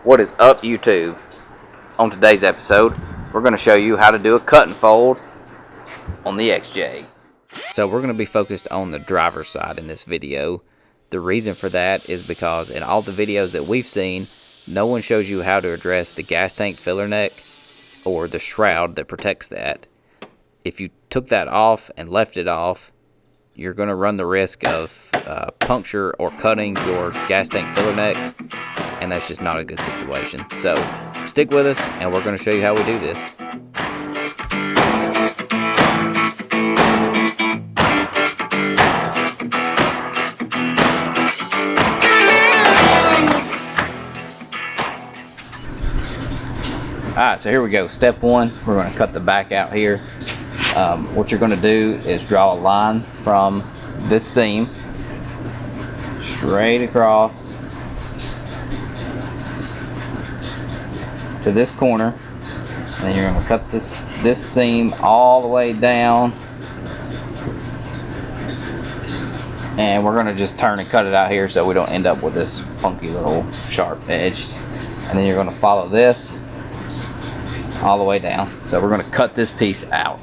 What is up, YouTube? On today's episode, we're going to show you how to do a cut and fold on the XJ. So we're going to be focused on the driver's side in this video. The reason for that is because in all the videos that we've seen, no one shows you how to address the gas tank filler neck or the shroud that protects that. If you took that off and left it off, you're going to run the risk of puncture or cutting your gas tank filler neck, and that's just not a good situation. So stick with us, and we're going to show you how we do this. Alright, so here we go. Step one, we're going to cut the back out here. What you're going to do is draw a line from this seam straight across to this corner, and then you're going to cut this seam all the way down, and we're going to just turn and cut it out here so we don't end up with this funky little sharp edge. And then you're going to follow this all the way down. So we're going to cut this piece out.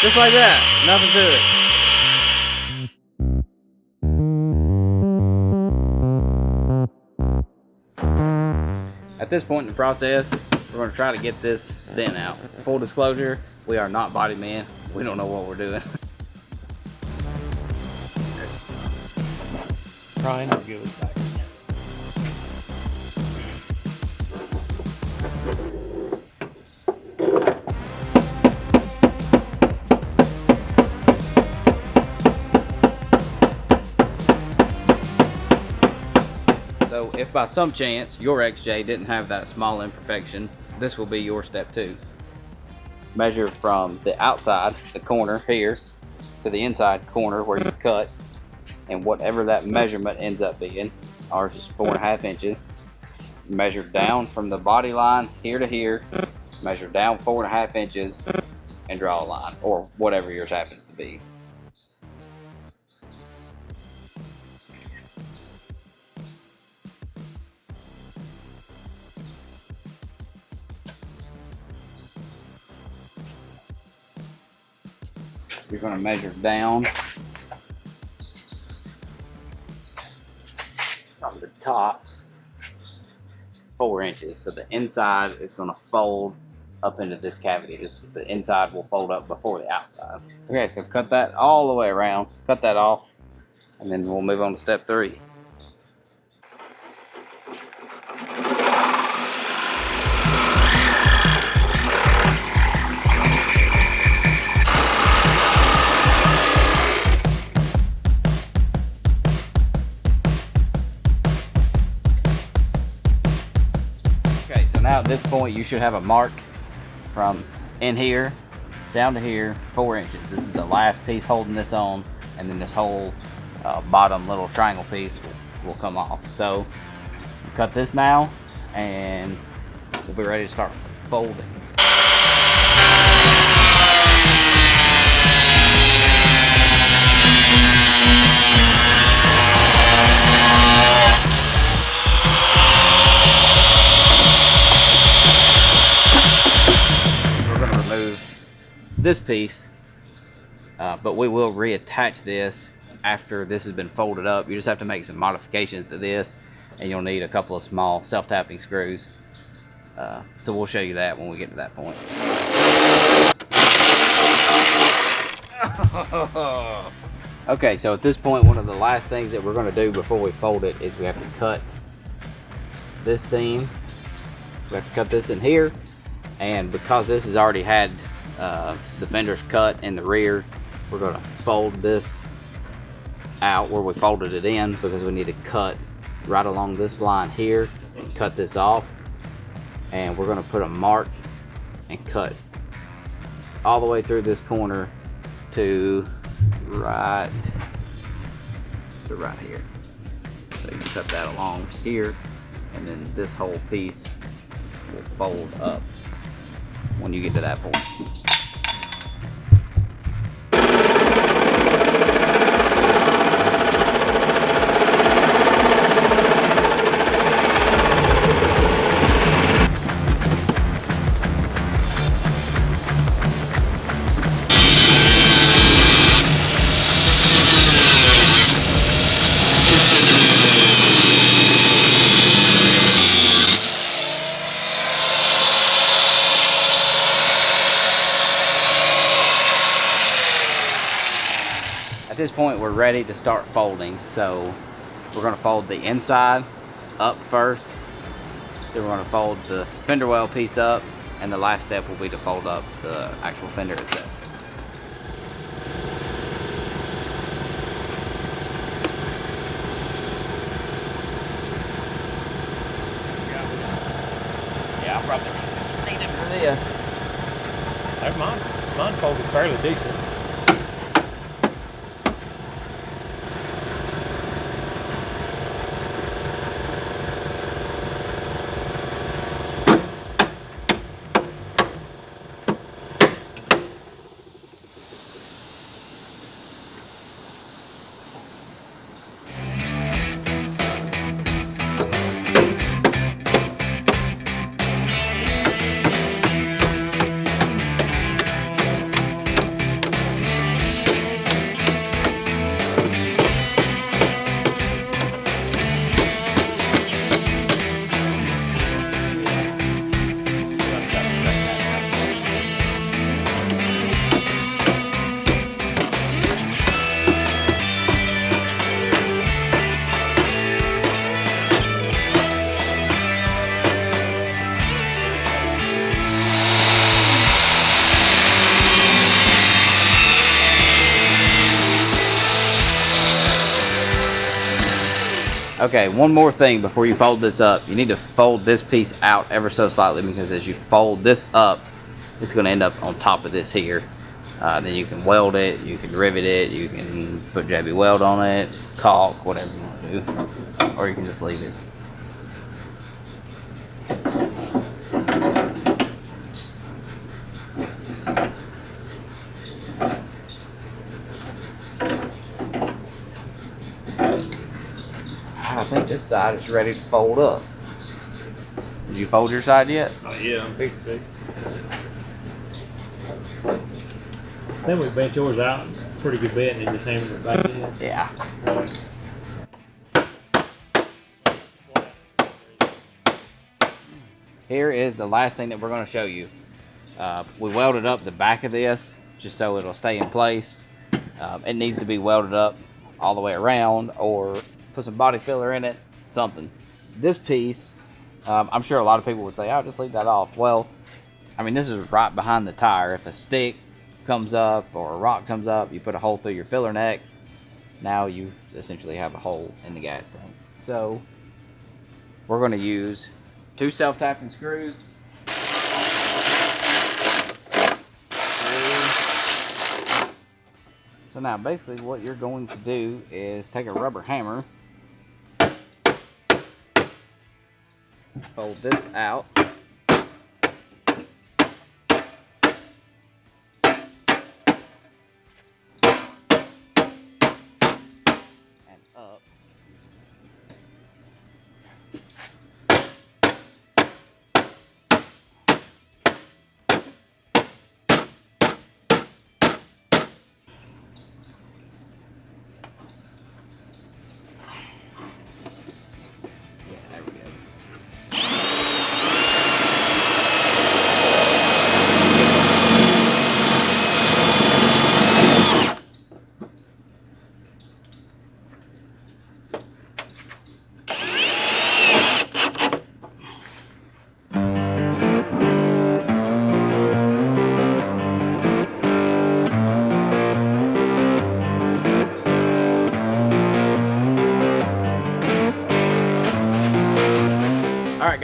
Just like that, nothing to it. At this point in the process, we're going to try to get this thin out. Full disclosure, we are not body men. We don't know what we're doing. Trying to give us back. So if by some chance your XJ didn't have that small imperfection, this will be your step two. Measure from the outside, the corner here, to the inside corner where you cut, and whatever that measurement ends up being. Ours is 4.5 inches. Measure down from the body line here to here, measure down 4.5 inches, and draw a line, or whatever yours happens to be. You're going to measure down from the top 4 inches. So the inside is going to fold up into this cavity. The inside will fold up before the outside. Okay, so cut that all the way around. Cut that off, and then we'll move on to step three. Now at this point you should have a mark from in here down to here, 4 inches. This is the last piece holding this on, and then this whole bottom little triangle piece will come off. So cut this now, and we'll be ready to start folding. This piece, but we will reattach this after this has been folded up. You just have to make some modifications to this, and you'll need a couple of small self-tapping screws. So we'll show you that when we get to that point. Okay, so at this point, one of the last things that we're going to do before we fold it is we have to cut this seam. We have to cut this in here, and because this has already had the fenders cut in the rear, we're going to fold this out where we folded it in, because we need to cut right along this line here and cut this off. And we're going to put a mark and cut all the way through this corner to right here. So you can cut that along here, and then this whole piece will fold up when you get to that point. At this point, we're ready to start folding. So we're going to fold the inside up first, then we're going to fold the fender well piece up, and the last step will be to fold up the actual fender itself. Yeah, I'll probably need it for this. Mine folded fairly decent. Okay, one more thing before you fold this up. You need to fold this piece out ever so slightly, because as you fold this up, it's going to end up on top of this here. Then you can weld it, you can rivet it, you can put JB Weld on it, caulk, whatever you want to do. Or you can just leave it. I think this side is ready to fold up. Did you fold your side yet? Oh yeah, I'm fixing it. Then we bent yours out pretty good bit and then just hammered it back in. Yeah. Here is the last thing that we're going to show you. We welded up the back of this just so it'll stay in place. It needs to be welded up all the way around, or put some body filler in it, something. This piece, I'm sure a lot of people would say, oh, just leave that off. Well, I mean, this is right behind the tire. If a stick comes up or a rock comes up, you put a hole through your filler neck. Now you essentially have a hole in the gas tank. So we're going to use 2 self-tapping screws. So now basically what you're going to do is take a rubber hammer, fold this out, and up. Yeah, there we go.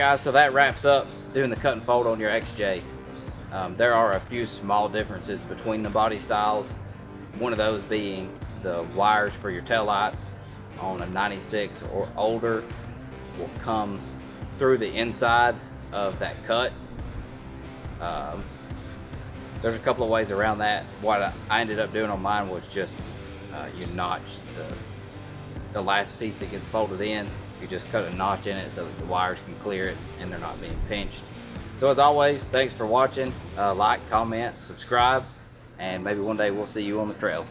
guys, so that wraps up doing the cut and fold on your XJ. There are a few small differences between the body styles. One of those being the wires for your taillights on a 96 or older will come through the inside of that cut. There's a couple of ways around that. What I ended up doing on mine was just you notch the last piece that gets folded in. You just cut a notch in it so that the wires can clear it and they're not being pinched. So as always, thanks for watching. Like, comment, subscribe, and maybe one day we'll see you on the trail.